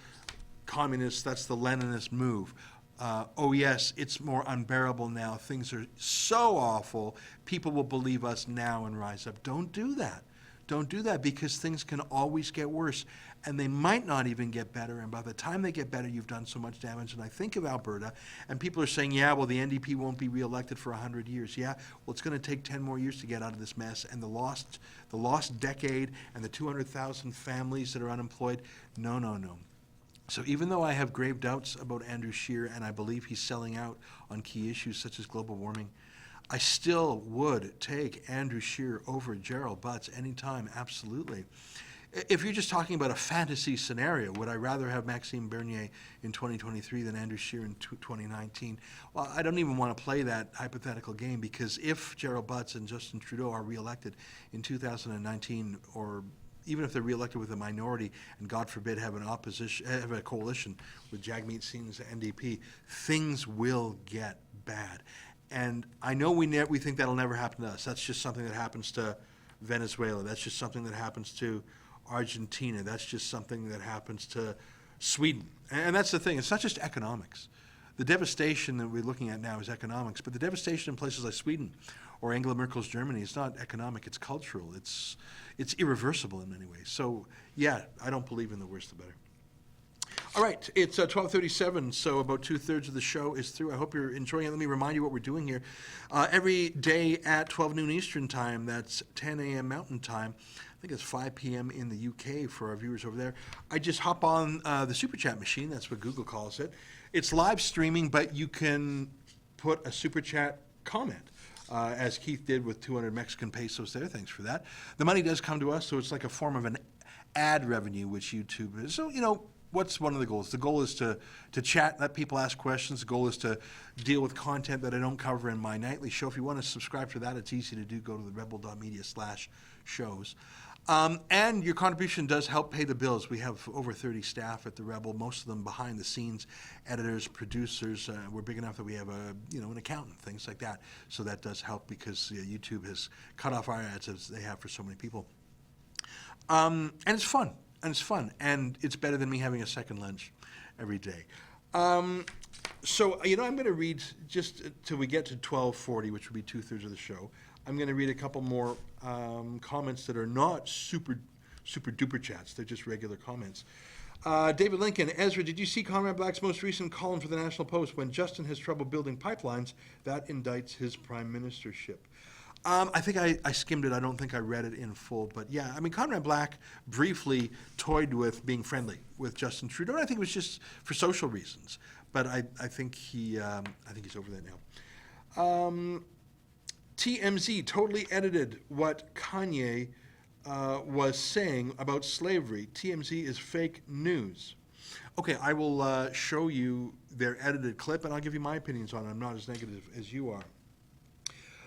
communist, that's the Leninist move. Oh yes, it's more unbearable now. Things are so awful. People will believe us now and rise up. Don't do that. Don't do that, because things can always get worse, and they might not even get better. And by the time they get better, you've done so much damage. And I think of Alberta, and people are saying, yeah, well, the NDP won't be reelected for 100 years. Yeah, well, it's going to take 10 more years to get out of this mess. And the lost decade and the 200,000 families that are unemployed, no, no, no. So even though I have grave doubts about Andrew Scheer, and I believe he's selling out on key issues such as global warming, I still would take Andrew Scheer over Gerald Butts anytime, absolutely. If you're just talking about a fantasy scenario, would I rather have Maxime Bernier in 2023 than Andrew Scheer in 2019? Well, I don't even want to play that hypothetical game, because if Gerald Butts and Justin Trudeau are reelected in 2019, or even if they're reelected with a minority, and God forbid have a coalition with Jagmeet Singh's NDP, things will get bad. And I know we think that'll never happen to us. That's just something that happens to Venezuela. That's just something that happens to Argentina. That's just something that happens to Sweden. And that's the thing. It's not just economics. The devastation that we're looking at now is economics, but the devastation in places like Sweden or Angela Merkel's Germany is not economic, it's cultural. It's irreversible in many ways. So, yeah, I don't believe in the worse the better. All right, it's 12:37, so about 2/3 of the show is through. I hope you're enjoying it. Let me remind you what we're doing here. Every day at 12 noon Eastern Time, that's 10 a.m. Mountain Time. I think it's 5 p.m. in the UK for our viewers over there. I just hop on the Super Chat machine. That's what Google calls it. It's live streaming, but you can put a Super Chat comment, as Keith did with 200 Mexican pesos there. Thanks for that. The money does come to us, so it's like a form of an ad revenue, which YouTube is. So, you know, what's one of the goals? The goal is to chat, let people ask questions. The goal is to deal with content that I don't cover in my nightly show. If you want to subscribe to that, it's easy to do. Go to the rebel.media/shows. And your contribution does help pay the bills. We have over 30 staff at the Rebel, most of them behind the scenes, editors, producers. We're big enough that we have an accountant, things like that. So that does help, because YouTube has cut off our ads as they have for so many people. And it's fun. And it's better than me having a second lunch every day. So, I'm going to read, just till we get to 12:40, which will be 2/3 of the show. I'm going to read a couple more comments that are not super duper chats. They're just regular comments. David Lincoln, Ezra, did you see Conrad Black's most recent column for the National Post? When Justin has trouble building pipelines, that indicts his prime ministership. I think I skimmed it. I don't think I read it in full. But yeah, Conrad Black briefly toyed with being friendly with Justin Trudeau. And I think it was just for social reasons. But I think he's over that now. TMZ totally edited what Kanye was saying about slavery. TMZ is fake news. Okay, I will show you their edited clip, and I'll give you my opinions on it. I'm not as negative as you are.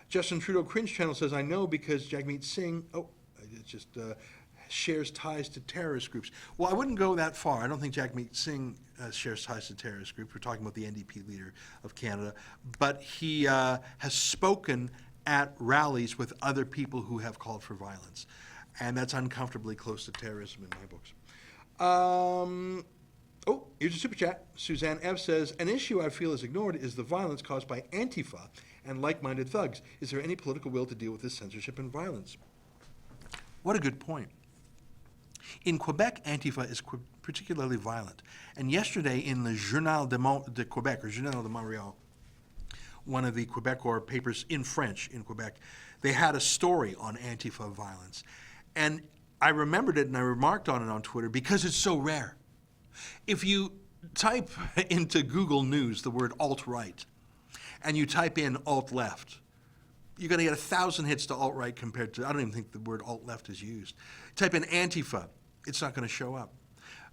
Justin Trudeau Cringe Channel says, I know because Jagmeet Singh, shares ties to terrorist groups. Well, I wouldn't go that far. I don't think Jagmeet Singh shares ties to terrorist groups. We're talking about the NDP leader of Canada. But he has spoken at rallies with other people who have called for violence. And that's uncomfortably close to terrorism in my books. Here's a super chat. Suzanne F. says, an issue I feel is ignored is the violence caused by Antifa and like-minded thugs. Is there any political will to deal with this censorship and violence? What a good point. In Quebec, Antifa is particularly violent. And yesterday in the Journal de Québec, or Journal de Montréal, one of the Quebecor papers in French in Quebec, they had a story on Antifa violence. And I remembered it and I remarked on it on Twitter because it's so rare. If you type into Google News the word alt-right, and you type in alt-left, you're going to get 1,000 hits to alt-right compared to, I don't even think the word alt-left is used. Type in Antifa, it's not going to show up.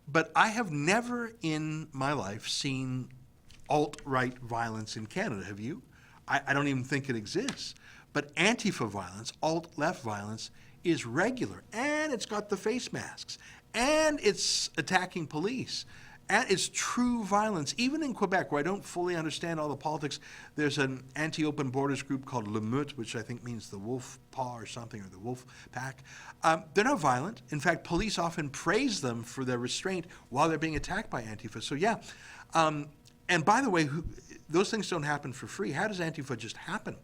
But I have never in my life seen alt-right violence in Canada, have you? I don't even think it exists. But Antifa violence, alt-left violence, is regular, and it's got the face masks, and it's attacking police. And it's true violence. Even in Quebec, where I don't fully understand all the politics, there's an anti-open borders group called Le Meute, which I think means the wolf paw or something, or the wolf pack. They're not violent. In fact, police often praise them for their restraint while they're being attacked by Antifa. So yeah. And by the way, those things don't happen for free. How does Antifa just happen?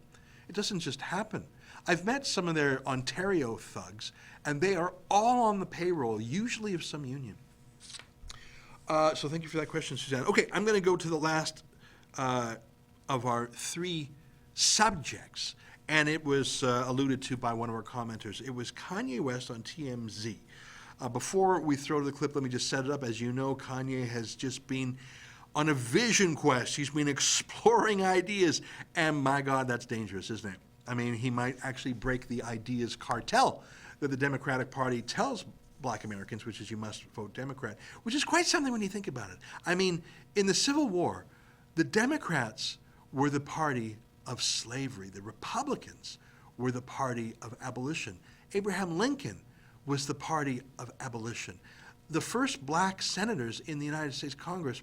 It doesn't just happen. I've met some of their Ontario thugs, and they are all on the payroll, usually of some union. So thank you for that question, Suzanne. Okay, I'm going to go to the last of our three subjects, and it was alluded to by one of our commenters. It was Kanye West on TMZ. Before we throw to the clip, let me just set it up. As you know, Kanye has just been on a vision quest. He's been exploring ideas, and my God, that's dangerous, isn't it? I mean, he might actually break the ideas cartel that the Democratic Party tells Black Americans, which is you must vote Democrat, which is quite something when you think about it. I mean, in the Civil War, the Democrats were the party of slavery. The Republicans were the party of abolition. Abraham Lincoln was the party of abolition. The first black senators in the United States Congress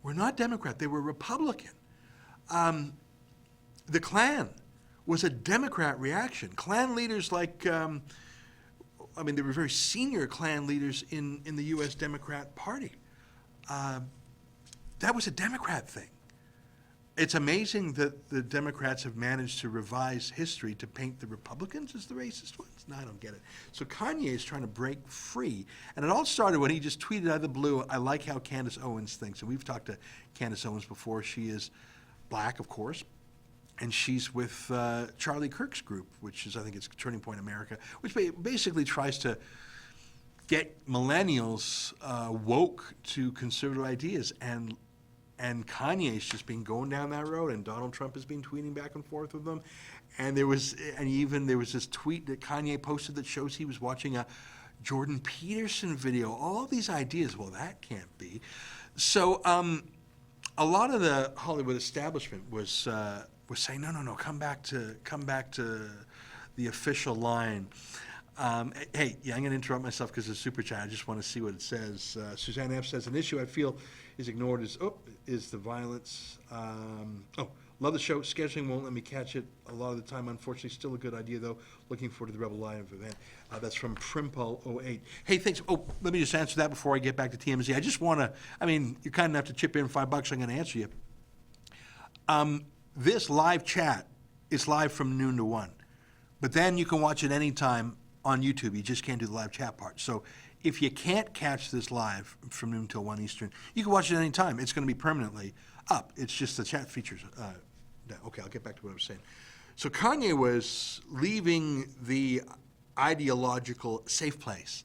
were not Democrat, they were Republican. The Klan was a Democrat reaction. Klan leaders like, they were very senior Klan leaders in the U.S. Democrat Party. That was a Democrat thing. It's amazing that the Democrats have managed to revise history to paint the Republicans as the racist ones. No, I don't get it. So Kanye is trying to break free. And it all started when he just tweeted out of the blue, I like how Candace Owens thinks. And we've talked to Candace Owens before. She is black, of course. And she's with Charlie Kirk's group, which is, I think it's Turning Point America, which basically tries to get millennials woke to conservative ideas. And Kanye's just been going down that road, and Donald Trump has been tweeting back and forth with them. And there was this tweet that Kanye posted that shows he was watching a Jordan Peterson video. All these ideas, well, that can't be. So a lot of the Hollywood establishment was saying, no, come back to the official line. Hey, yeah, I'm going to interrupt myself because it's super chat. I just want to see what it says. Suzanne F. says, an issue I feel is ignored is the violence. Love the show. Scheduling won't let me catch it a lot of the time. Unfortunately, still a good idea, though. Looking forward to the Rebel Live event. That's from Primpel08. Hey, thanks. Let me just answer that before I get back to TMZ. I just want to, you're kind enough to chip in $5. I'm going to answer you. This live chat is live from noon to 1. But then you can watch it anytime on YouTube. You just can't do the live chat part. So if you can't catch this live from noon till 1 Eastern, you can watch it anytime. It's going to be permanently up. It's just the chat features. Okay, I'll get back to what I was saying. So Kanye was leaving the ideological safe place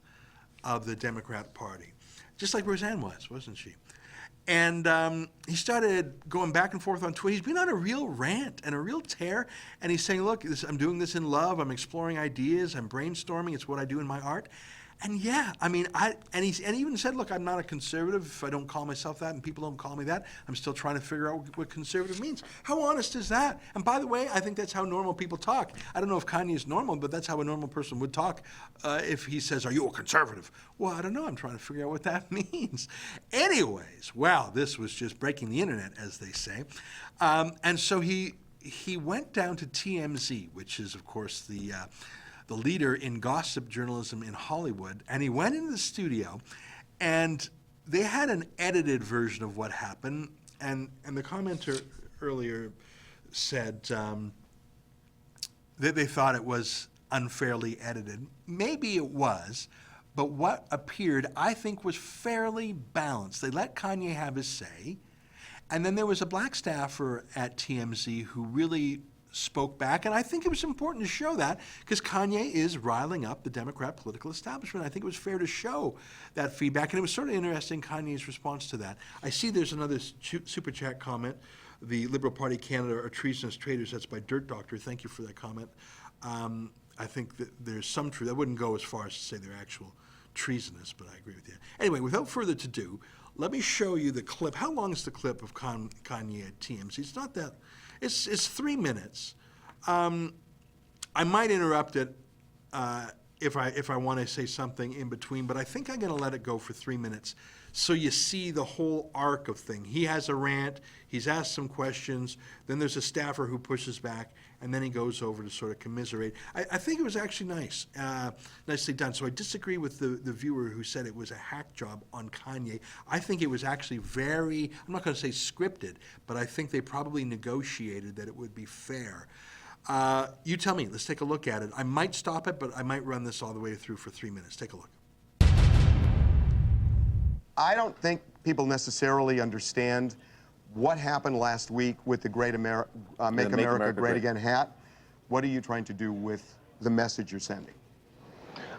of the Democrat Party, just like Roseanne was, wasn't she? And he started going back and forth on Twitter. He's been on a real rant and a real tear. And he's saying, look, I'm doing this in love. I'm exploring ideas. I'm brainstorming. It's what I do in my art. And yeah, and he even said, look, I'm not a conservative if I don't call myself that and people don't call me that. I'm still trying to figure out what conservative means. How honest is that? And by the way, I think that's how normal people talk. I don't know if Kanye is normal, but that's how a normal person would talk if he says, are you a conservative? Well, I don't know. I'm trying to figure out what that means. Anyways, wow, this was just breaking the internet, as they say. And so he went down to TMZ, which is, of course, the leader in gossip journalism in Hollywood, and he went into the studio, and they had an edited version of what happened, and the commenter earlier said that they thought it was unfairly edited. Maybe it was, but what appeared, I think, was fairly balanced. They let Kanye have his say, and then there was a black staffer at TMZ who really spoke back, and I think it was important to show that because Kanye is riling up the Democrat political establishment. I think it was fair to show that feedback, and it was sort of interesting, Kanye's response to that. I see there's another super chat comment. The Liberal Party Canada are treasonous traitors. That's by Dirt Doctor. Thank you for that comment. I think that there's some truth. I wouldn't go as far as to say they're actual treasonous, but I agree with you. Anyway, without further ado, let me show you the clip. How long is the clip of Kanye at TMZ? It's not that. It's 3 minutes. I might interrupt it if I want to say something in between, but I think I'm going to let it go for 3 minutes so you see the whole arc of thing. He has a rant, he's asked some questions, then there's a staffer who pushes back, and then he goes over to sort of commiserate. I think it was actually nice, nicely done. So I disagree with the viewer who said it was a hack job on Kanye. I think it was actually very, I'm not going to say scripted, but I think they probably negotiated that it would be fair. You tell me. Let's take a look at it. I might stop it, but I might run this all the way through for 3 minutes. Take a look. I don't think people necessarily understand what happened last week with the Make America Great Again hat. What are you trying to do with the message you're sending?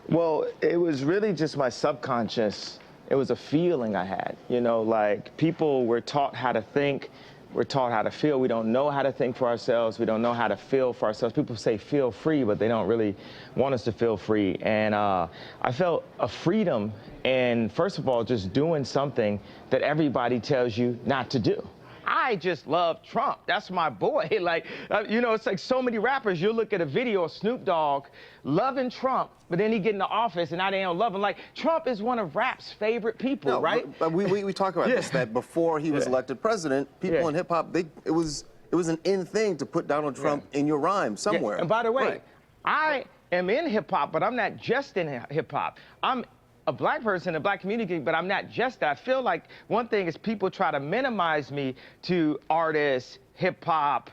Well, it was really just my subconscious. It was a feeling I had, you know, like people were taught how to think, we're taught how to feel. We don't know how to think for ourselves. We don't know how to feel for ourselves. People say feel free, but they don't really want us to feel free. And I felt a freedom in, first of all, just doing something that everybody tells you not to do. I just love Trump. That's my boy. Like, you know, it's like so many rappers, you'll look at a video of Snoop Dogg loving Trump, but then he get in the office and now they don't love him. Like, Trump is one of rap's favorite people, right? But we talk about this, that before he was elected president, people in hip hop, it was an in thing to put Donald Trump in your rhyme somewhere. And by the way, I am in hip hop, but I'm not just in hip hop. I'm a black person in the black community, but I'm not just that. I feel like one thing is people try to minimize me to artists, hip hop,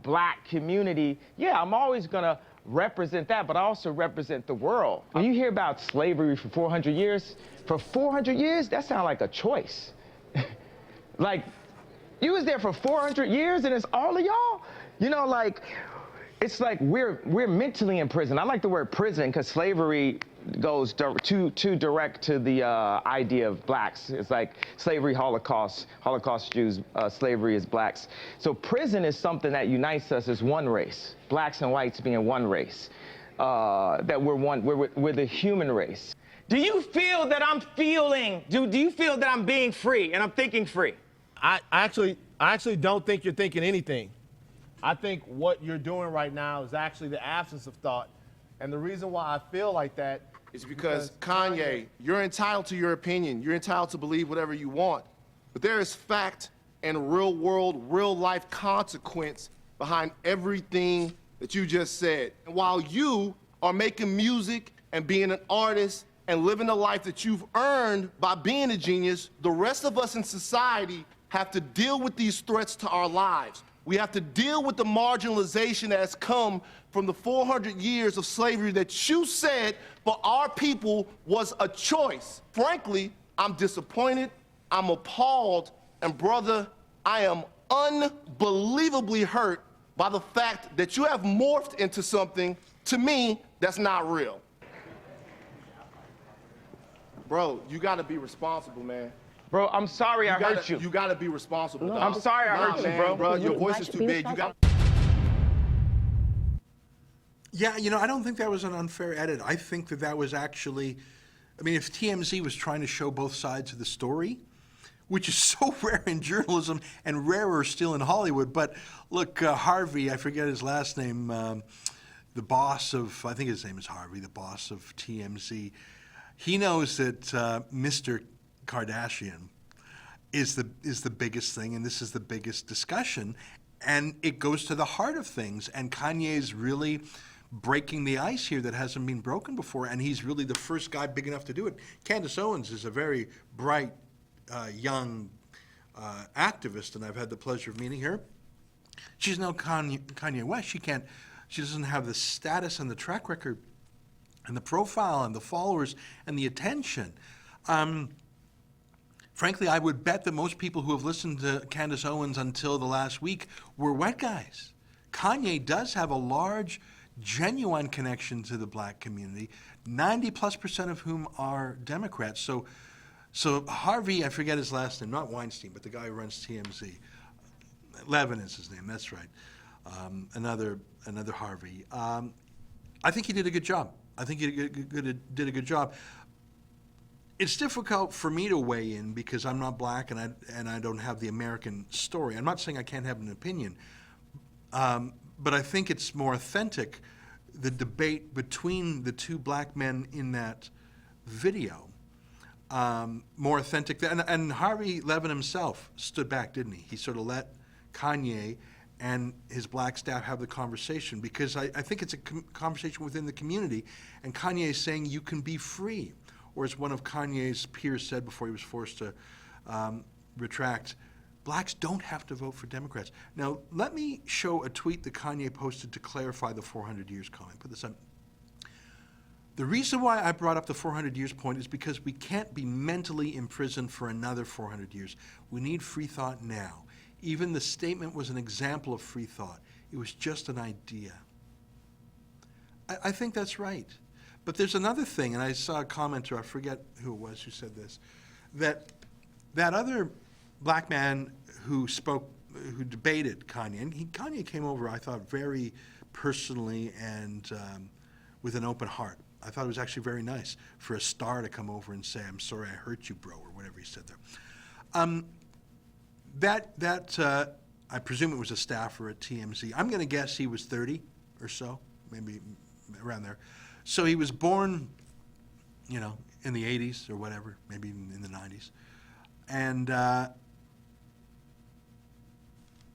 black community. Yeah, I'm always gonna represent that, but I also represent the world. When you hear about slavery for 400 years, that sounds like a choice. Like, you was there for 400 years and it's all of y'all? You know, like, it's like we're mentally in prison. I like the word prison because slavery goes too direct to the idea of blacks. It's like slavery, Holocaust Jews, slavery is blacks. So prison is something that unites us as one race, blacks and whites being one race, that we're the human race. Do you feel that I'm feeling, do you feel that I'm being free and I'm thinking free? I actually don't think you're thinking anything. I think what you're doing right now is actually the absence of thought. And the reason why I feel like that is because Kanye, you're entitled to your opinion. You're entitled to believe whatever you want. But there is fact and real world, real life consequence behind everything that you just said. And while you are making music and being an artist and living the life that you've earned by being a genius, the rest of us in society have to deal with these threats to our lives. We have to deal with the marginalization that has come from the 400 years of slavery that you said for our people was a choice. Frankly, I'm disappointed, I'm appalled, and brother, I am unbelievably hurt by the fact that you have morphed into something, to me, that's not real. Bro, you gotta be responsible, man. Bro, I'm sorry I hurt you. You gotta be responsible, dog. I'm sorry I hurt you, bro. Bro, your voice is too big. You got. Yeah, you know, I don't think that was an unfair edit. I think that that was actually, I mean, if TMZ was trying to show both sides of the story, which is so rare in journalism and rarer still in Hollywood. But look, Harvey, I forget his last name, the boss of, I think his name is Harvey, the boss of TMZ, he knows that Mr. Kardashian is the biggest thing, and this is the biggest discussion, and it goes to the heart of things. And Kanye's really breaking the ice here that hasn't been broken before, and he's really the first guy big enough to do it. Candace Owens is a very bright, young activist, and I've had the pleasure of meeting her. She's no Kanye West. She doesn't have the status and the track record and the profile and the followers and the attention. Frankly, I would bet that most people who have listened to Candace Owens until the last week were white guys. Kanye does have a large, genuine connection to the black community, 90+% of whom are Democrats. So Harvey, I forget his last name, not Weinstein, but the guy who runs TMZ. Levant is his name, that's right. Another Harvey. I think he did a good job. I think he did a good job. It's difficult for me to weigh in because I'm not black and I don't have the American story. I'm not saying I can't have an opinion, but I think it's more authentic, the debate between the two black men in that video, more authentic. And Harvey Levant himself stood back, didn't he? He sort of let Kanye and his black staff have the conversation, because I think it's a conversation within the community, and Kanye is saying you can be free. Or as one of Kanye's peers said before he was forced to retract, blacks don't have to vote for Democrats. Now, let me show a tweet that Kanye posted to clarify the 400 years comment. Put this up. The reason why I brought up the 400 years point is because we can't be mentally imprisoned for another 400 years. We need free thought now. Even the statement was an example of free thought. It was just an idea. I think that's right. But there's another thing, and I saw a commenter, I forget who it was who said this, that other black man who spoke, who debated Kanye, and Kanye came over, I thought, very personally and with an open heart. I thought it was actually very nice for a star to come over and say, "I'm sorry I hurt you, bro," or whatever he said there. I presume it was a staffer at TMZ. I'm going to guess he was 30 or so, maybe around there. So he was born, you know, in the 80s or whatever, maybe even in the 90s, and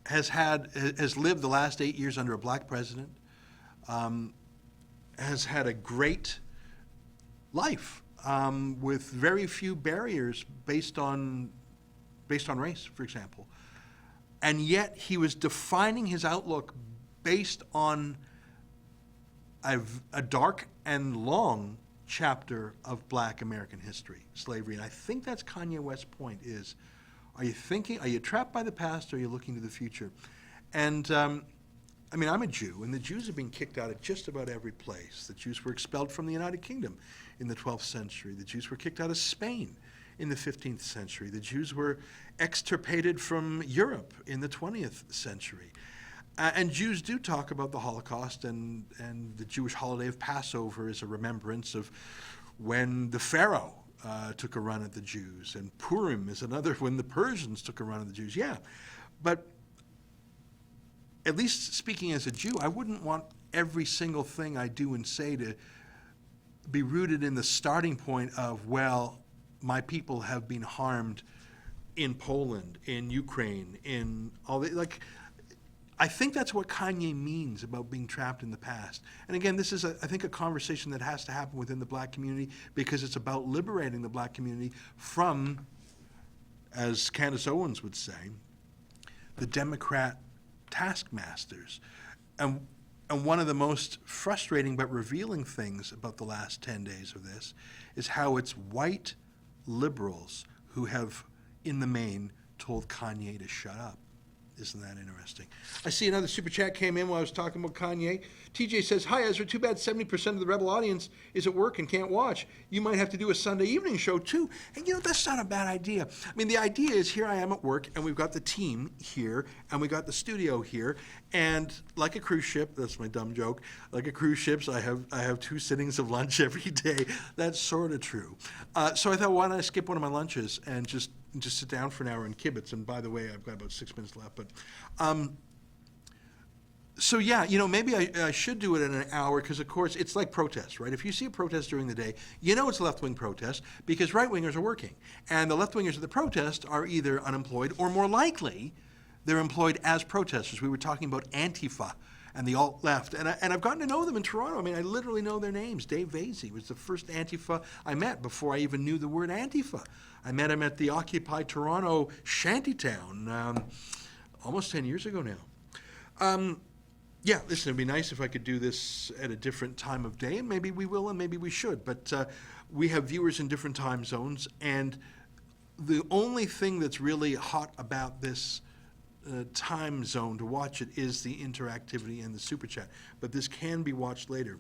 has lived the last 8 years under a black president. Has had a great life with very few barriers based on race, for example. And yet he was defining his outlook based on a dark and long chapter of black American history, slavery. And I think that's Kanye West's point is, are you trapped by the past or are you looking to the future? And I mean, I'm a Jew, and the Jews have been kicked out of just about every place. The Jews were expelled from the United Kingdom in the 12th century. The Jews were kicked out of Spain in the 15th century. The Jews were extirpated from Europe in the 20th century. And Jews do talk about the Holocaust, and the Jewish holiday of Passover is a remembrance of when the Pharaoh took a run at the Jews, and Purim is another when the Persians took a run at the Jews. Yeah, but at least speaking as a Jew, I wouldn't want every single thing I do and say to be rooted in the starting point of, well, my people have been harmed in Poland, in Ukraine, in all the, like, I think that's what Kanye means about being trapped in the past. And again, this is, I think, a conversation that has to happen within the black community because it's about liberating the black community from, as Candace Owens would say, the Democrat taskmasters. And one of the most frustrating but revealing things about the last 10 days of this is how it's white liberals who have, in the main, told Kanye to shut up. Isn't that interesting? I see another super chat came in while I was talking about Kanye. TJ says, "Hi Ezra, too bad 70% of the Rebel audience is at work and can't watch. You might have to do a Sunday evening show too." And you know, that's not a bad idea. I mean, the idea is here I am at work and we've got the team here and we got the studio here, and like a cruise ship, that's my dumb joke, like a cruise ship, I have 2 sittings of lunch every day. That's sort of true. So I thought, why don't I skip one of my lunches and just sit down for an hour and kibitz. And by the way, I've got about 6 minutes left. But so yeah, you know, maybe I should do it in an hour because, of course, it's like protests, right? If you see a protest during the day, you know it's a left-wing protest because right-wingers are working. And the left-wingers of the protest are either unemployed or, more likely, they're employed as protesters. We were talking about Antifa and the alt-left. And I've gotten to know them in Toronto. I mean, I literally know their names. Dave Vasey was the first Antifa I met before I even knew the word Antifa. I met him at the Occupy Toronto shantytown almost 10 years ago now. Yeah, listen, it'd be nice if I could do this at a different time of day, and maybe we will and maybe we should. But we have viewers in different time zones, and the only thing that's really hot about this time zone to watch it is the interactivity and the super chat. But this can be watched later.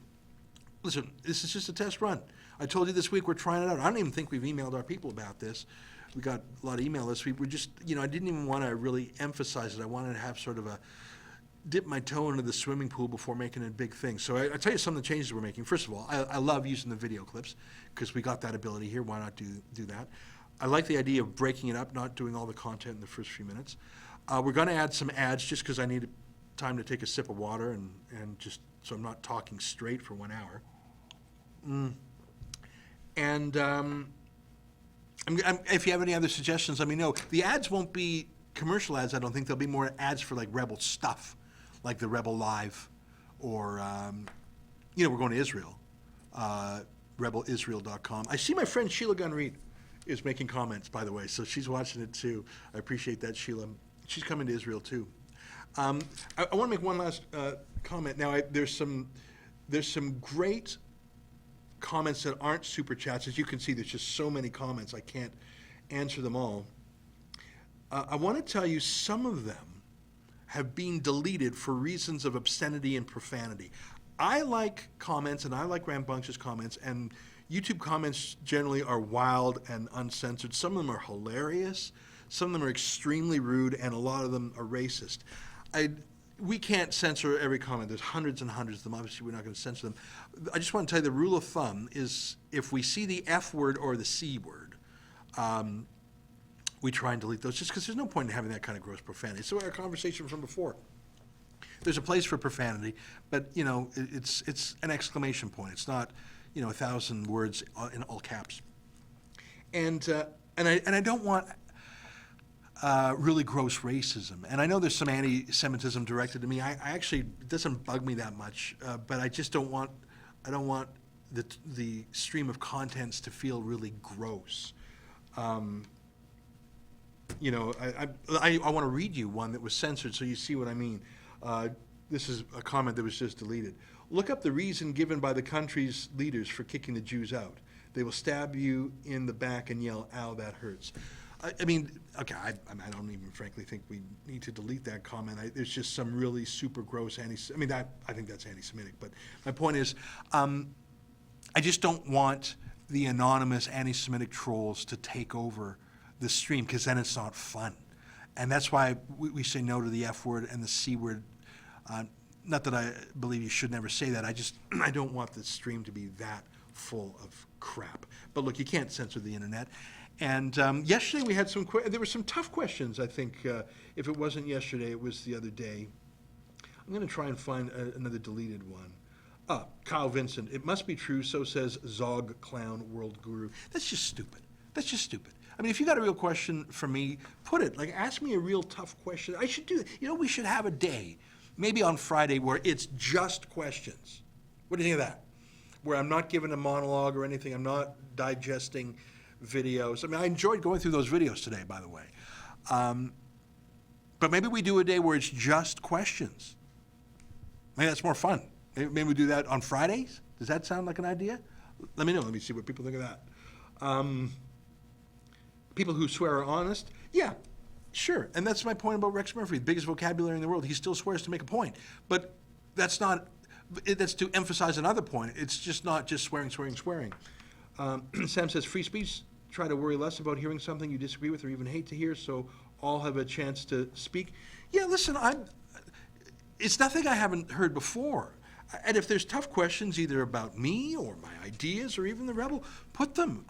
Listen, this is just a test run. I told you this week we're trying it out. I don't even think we've emailed our people about this. We got a lot of email this week. We're just, you know, I didn't even want to really emphasize it. I wanted to have sort of a dip my toe into the swimming pool before making it a big thing. So I tell you some of the changes we're making. First of all, I love using the video clips because we got that ability here. Why not do that? I like the idea of breaking it up, not doing all the content in the first few minutes. We're going to add some ads just because I need time to take a sip of water and just so I'm not talking straight for 1 hour. And if you have any other suggestions, let me know. The ads won't be commercial ads, I don't think. There'll be more ads for like Rebel stuff, like the Rebel Live, or, you know, we're going to Israel, rebelisrael.com. I see my friend Sheila Gunn Reid is making comments, by the way, so she's watching it too. I appreciate that, Sheila. She's coming to Israel too. I want to make one last comment. Now, there's some great comments that aren't super chats. As you can see, there's just so many comments, I can't answer them all. I want to tell you some of them have been deleted for reasons of obscenity and profanity. I like comments, and I like rambunctious comments, and YouTube comments generally are wild and uncensored. Some of them are hilarious, some of them are extremely rude, and a lot of them are racist. We can't censor every comment. There's hundreds and hundreds of them. Obviously, we're not going to censor them. I just want to tell you the rule of thumb is if we see the F word or the C word, we try and delete those just because there's no point in having that kind of gross profanity. So our conversation from before. There's a place for profanity, but you know it's an exclamation point. It's not 1,000 words in all caps. And I don't want really gross racism. And I know there's some anti-Semitism directed to me. I actually, it doesn't bug me that much, but I just don't want the stream of contents to feel really gross. I want to read you one that was censored so you see what I mean. This is a comment that was just deleted. Look up the reason given by the country's leaders for kicking the Jews out. They will stab you in the back and yell, "Ow, that hurts." I mean, okay, I don't even frankly think we need to delete that comment. There's just some really super gross I think that's anti-Semitic, but my point is, I just don't want the anonymous anti-Semitic trolls to take over the stream, because then it's not fun. And that's why we say no to the F word and the C word. Not that I believe you should never say that. I don't want the stream to be that full of crap. But look, you can't censor the internet. And yesterday we had there were some tough questions, I think. If it wasn't yesterday, it was the other day. I'm going to try and find another deleted one. Kyle Vincent, it must be true, so says Zog Clown World Guru. That's just stupid. That's just stupid. I mean, if you got a real question for me, put it. Like, ask me a real tough question. I should do that. We should have a day, maybe on Friday, where it's just questions. What do you think of that? Where I'm not giving a monologue or anything. I'm not digesting videos. I mean, I enjoyed going through those videos today, by the way. But maybe we do a day where it's just questions. Maybe that's more fun. Maybe we do that on Fridays. Does that sound like an idea? Let me know. Let me see what people think of that. People who swear are honest. Yeah, sure. And that's my point about Rex Murphy, the biggest vocabulary in the world. He still swears to make a point. But that's to emphasize another point. It's just not just swearing. Sam says, free speech, try to worry less about hearing something you disagree with or even hate to hear, so all have a chance to speak. Yeah, listen, it's nothing I haven't heard before. And if there's tough questions either about me or my ideas or even the Rebel, put them.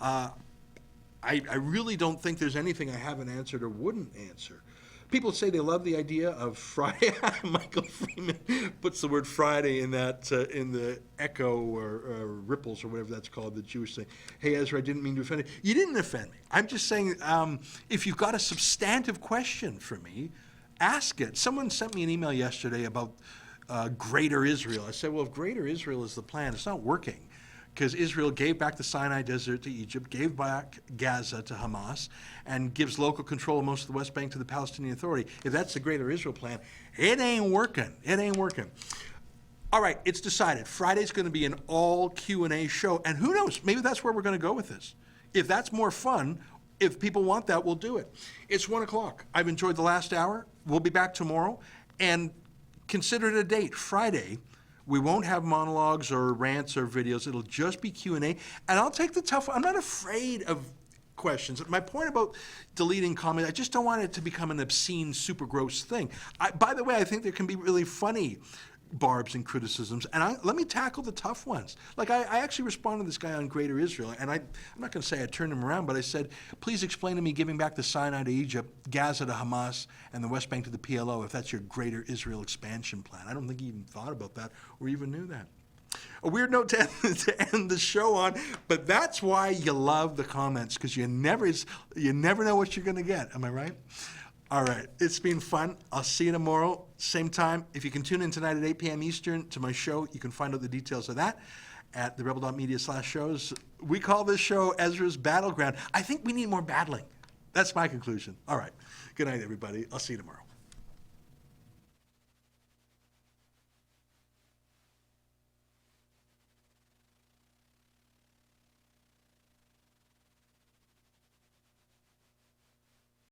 I really don't think there's anything I haven't answered or wouldn't answer. People say they love the idea of Friday. Michael Freeman puts the word Friday in that in the echo or ripples or whatever that's called, the Jewish thing. Hey, Ezra, I didn't mean to offend you. You didn't offend me. I'm just saying, if you've got a substantive question for me, ask it. Someone sent me an email yesterday about Greater Israel. I said, well, if Greater Israel is the plan, it's not working. Because Israel gave back the Sinai Desert to Egypt, gave back Gaza to Hamas, and gives local control of most of the West Bank to the Palestinian Authority. If that's the Greater Israel plan, it ain't working. It ain't working. All right, it's decided. Friday's going to be an all Q&A show, and who knows? Maybe that's where we're going to go with this. If that's more fun, if people want that, we'll do it. It's 1 o'clock. I've enjoyed the last hour. We'll be back tomorrow, and consider it a date, Friday. We won't have monologues or rants or videos. It'll just be Q&A. And I'll take the tough one. I'm not afraid of questions. My point about deleting comments, I just don't want it to become an obscene, super gross thing. By the way, I think there can be really funny barbs and criticisms. And let me tackle the tough ones. Like, I actually responded to this guy on Greater Israel. And I'm not going to say I turned him around, but I said, please explain to me giving back the Sinai to Egypt, Gaza to Hamas, and the West Bank to the PLO, if that's your Greater Israel expansion plan. I don't think he even thought about that or even knew that. A weird note to end the show on, but that's why you love the comments, because you never know what you're going to get. Am I right? All right, it's been fun. I'll see you tomorrow, same time. If you can tune in tonight at 8 p.m. Eastern to my show, you can find out the details of that. at therebel.media/shows. We call this show Ezra's Battleground. I think we need more battling. That's my conclusion. All right. Good night, everybody. I'll see you tomorrow.